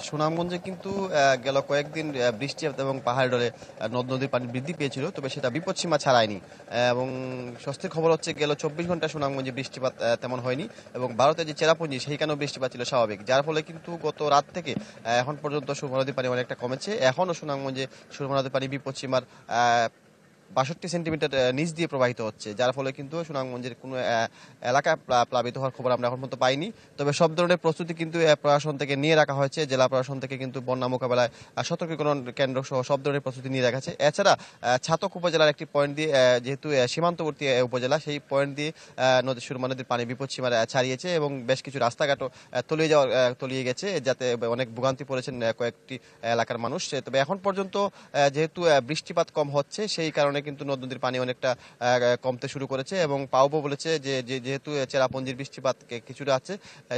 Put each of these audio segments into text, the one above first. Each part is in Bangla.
সুনামগঞ্জে কিন্তু গেল কয়েকদিন বৃষ্টি এবং পাহাড় ঢলে নদ নদীর পানি বৃদ্ধি পেয়েছিল, তবে সেটা বিপদসীমা ছাড়ায়নি। এবং স্বস্তির খবর হচ্ছে গেল 24 ঘন্টা সুনামগঞ্জে বৃষ্টিপাত তেমন হয়নি, এবং ভারতের যে চেরাপুঞ্জি সেইখানেও বৃষ্টিপাত ছিল স্বাভাবিক, যার ফলে কিন্তু গত রাত থেকে এখন পর্যন্ত সুরমা নদীর পানি অনেকটা কমেছে। এখনও সুনামগঞ্জে সুরমা নদীর পানি বিপদসীমার 62 সেন্টিমিটার নিচ দিয়ে প্রবাহিত হচ্ছে, যার ফলে কিন্তু সুনামগঞ্জের কোনো এলাকা প্লাবিত হওয়ার খবর আমরা এখন পর্যন্ত পাইনি। তবে সব ধরনের প্রস্তুতি কিন্তু প্রশাসন থেকে নিয়ে রাখা হয়েছে। জেলা প্রশাসন থেকে কিন্তু বন্যা মোকাবেলায় সতর্কীকরণ কেন্দ্র সহ সব ধরনের প্রস্তুতি নিয়ে রাখা আছে। এছাড়া ছাতক উপজেলার একটি পয়েন্ট দিয়ে, যেহেতু সীমান্তবর্তী উপজেলা, সেই পয়েন্ট দিয়ে সুরমা নদীর পানি বিপদসীমার ছাড়িয়েছে এবং বেশ কিছু রাস্তাঘাটও তলিয়ে গেছে, যাতে অনেক ভোগান্তি পড়েছেন কয়েকটি এলাকার মানুষ। তবে এখন পর্যন্ত যেহেতু বৃষ্টিপাত কম হচ্ছে, সেই কারণে কিন্তু নদ নদীর পানি অনেকটা কমতে শুরু করেছে। এবং পাউবো বলেছে যে যেহেতু চেরাপুঞ্জির বৃষ্টিপাত কিছুটা আছে,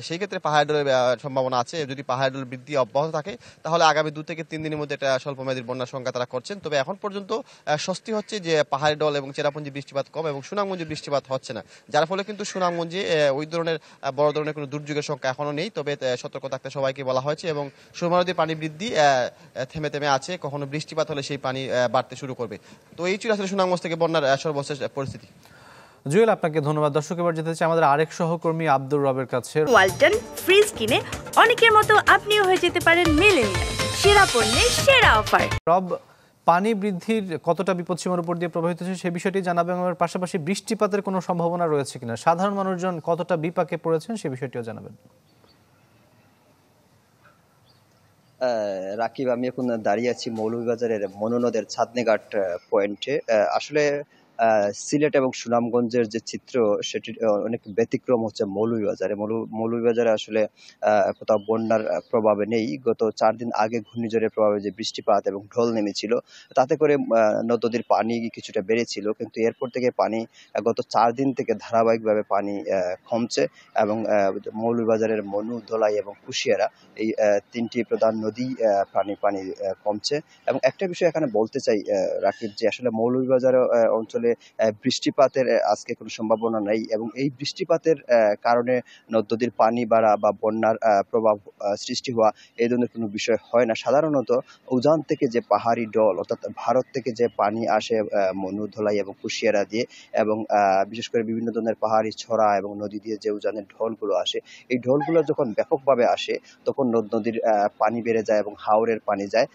সেই ক্ষেত্রে পাহাড় ডলের সম্ভাবনা আছে। যদি পাহাড় ডল বৃদ্ধি অব্যাহত থাকে, তাহলে আগামী 2 থেকে 3 দিনের মধ্যে একটা স্বল্পমেয়াদী বন্যার সংখ্যা তারা করছেন। তবে এখন পর্যন্ত স্বস্তি হচ্ছে যে পাহাড় ডল এবং চেরাপুঞ্জি বৃষ্টিপাত কম এবং সুনামগঞ্জে বৃষ্টিপাত হচ্ছে না, যার ফলে কিন্তু সুনামগঞ্জে ওই ধরনের বড় ধরনের কোনো দুর্যোগের সংখ্যা এখনো নেই। তবে সতর্ক থাকতে সবাইকে বলা হয়েছে, এবং সুরমা নদীর পানি বৃদ্ধি থেমে থেমে আছে, কখনো বৃষ্টিপাত হলে সেই পানি বাড়তে শুরু করবে। তো এই ছিল আসলে সুনামগঞ্জ থেকে বন্যার সর্বশেষ পরিস্থিতি। জুয়েল, আপনাকে ধন্যবাদ। দর্শক, এবার যেতে চাই আমাদের আরেক সহকর্মী আব্দুর রবের কাছে। ওয়ালটন ফ্রিজ কিনে অনেকের মতো আপনিও হয়ে যেতে পারেন মিলেনিয়াল, সেরা পণ্যের সেরা অফার। রব, পানি বৃদ্ধির কতটা বিপদসীমার উপর দিয়ে প্রবাহিত হচ্ছে সে বিষয়টি জানাবেন, আমার পাশাপাশি বৃষ্টিপাতের কোনো সম্ভাবনা রয়েছে কিনা, সাধারণ মানুষজন কতটা বিপাকে পড়েছেন সে বিষয়টিও জানাবেন। রাকিব, আমি এখন দাঁড়িয়ে আছি মৌলভীবাজারের মনোনদের ছাদনীঘাট পয়েন্টে। আসলে সিলেট এবং সুনামগঞ্জের যে চিত্র, সেটি অনেক ব্যতিক্রম হচ্ছে মৌলভীবাজারে। মৌলভীবাজারে আসলে কোথাও বন্যার প্রভাবে নেই। গত 4 দিন আগে ঘূর্ণিঝড়ের প্রভাবে যে বৃষ্টিপাত এবং ঢল নেমেছিল, তাতে করে নদ নদীর পানি কিছুটা বেড়েছিল, কিন্তু এরপর থেকে পানি গত 4 দিন থেকে ধারাবাহিকভাবে পানি কমছে। এবং মৌলভীবাজারের মনু, ধলাই এবং কুশিয়ারা, এই 3টি প্রধান নদী পানি কমছে। এবং একটা বিষয় এখানে বলতে চাই রাকিব, যে আসলে মৌলভীবাজার অঞ্চলে বৃষ্টিপাতের আজকে কোনো সম্ভাবনা নেই, এবং এই বৃষ্টিপাতের কারণে নদ নদীর পানি বাড়া বা বন্যার প্রভাব সৃষ্টি হওয়া এই ধরনের কোনো বিষয় হয় না। সাধারণত উজান থেকে যে পাহাড়ি ঢল, অর্থাৎ ভারত থেকে যে পানি আসে মনু, ধলাই এবং কুশিয়ারা দিয়ে, এবং বিশেষ করে বিভিন্ন ধরনের পাহাড়ি ছড়া এবং নদী দিয়ে যে উজানের ঢলগুলো আসে, এই ঢলগুলো যখন ব্যাপকভাবে আসে, তখন নদ নদীর পানি বেড়ে যায় এবং হাওরের পানি যায়।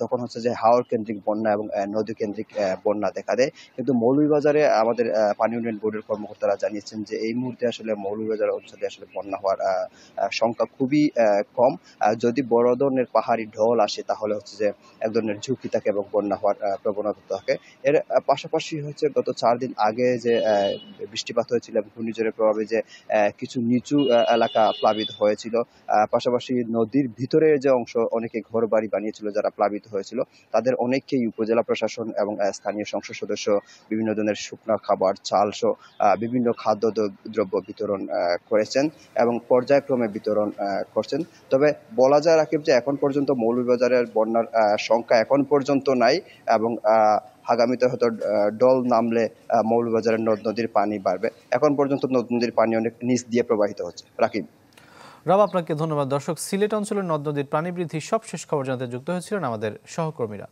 তখন হচ্ছে যে হাওর কেন্দ্রিক বন্যা এবং নদী কেন্দ্রিক বন্যা দেখা দেয়। কিন্তু মৌলভীবাজারে আমাদের পানি উন্নয়ন বোর্ডের কর্মকর্তারা জানিয়েছেন যে এই মুহূর্তে আসলে মৌলভীবাজার অঞ্চলে আসলে বন্যা হওয়ার সংখ্যা খুবই কম। যদি বড় ধরনের পাহাড়ি ঢল আসে, তাহলে হচ্ছে যে এক ধরনের ঝুঁকি থাকে এবং বন্যা হওয়ার প্রবণতা থাকে। এর পাশাপাশি হচ্ছে গত 4 দিন আগে যে বৃষ্টিপাত হয়েছিল এবং ঘূর্ণিঝড়ের প্রভাবে যে কিছু নিচু এলাকা প্লাবিত হয়েছিল, পাশাপাশি নদীর ভিতরে যে অংশ অনেকে ঘর বাড়ি বানিয়েছিল যারা প্লাবিত হয়েছিল, তাদের অনেককেই উপজেলা প্রশাসন এবং স্থানীয় সংসদ সদস্য বিভিন্ন ধরনের শুকনো খাবার, চাল সহ বিভিন্ন খাদ্য দ্রব্য বিতরণ করেছেন এবং পর্যায়ক্রমে বিতরণ করছেন। তবে বলা যায় রাকিব, যে এখন পর্যন্ত মৌলভীবাজারের বন্যার সংখ্যা এখন পর্যন্ত নাই, এবং আগামীতে হয়তো ডল নামলে মৌলভীবাজারের নদ নদীর পানি বাড়বে। এখন পর্যন্ত নদ নদীর পানি অনেক নিচ দিয়ে প্রবাহিত হচ্ছে। রাকিব। রব, আপনাকে ধন্যবাদ। দর্শক, সিলেট অঞ্চলের নদ নদীর পানি বৃদ্ধির সবশেষ খবর জানাতে যুক্ত হয়েছিলেন আমাদের সহকর্মীরা।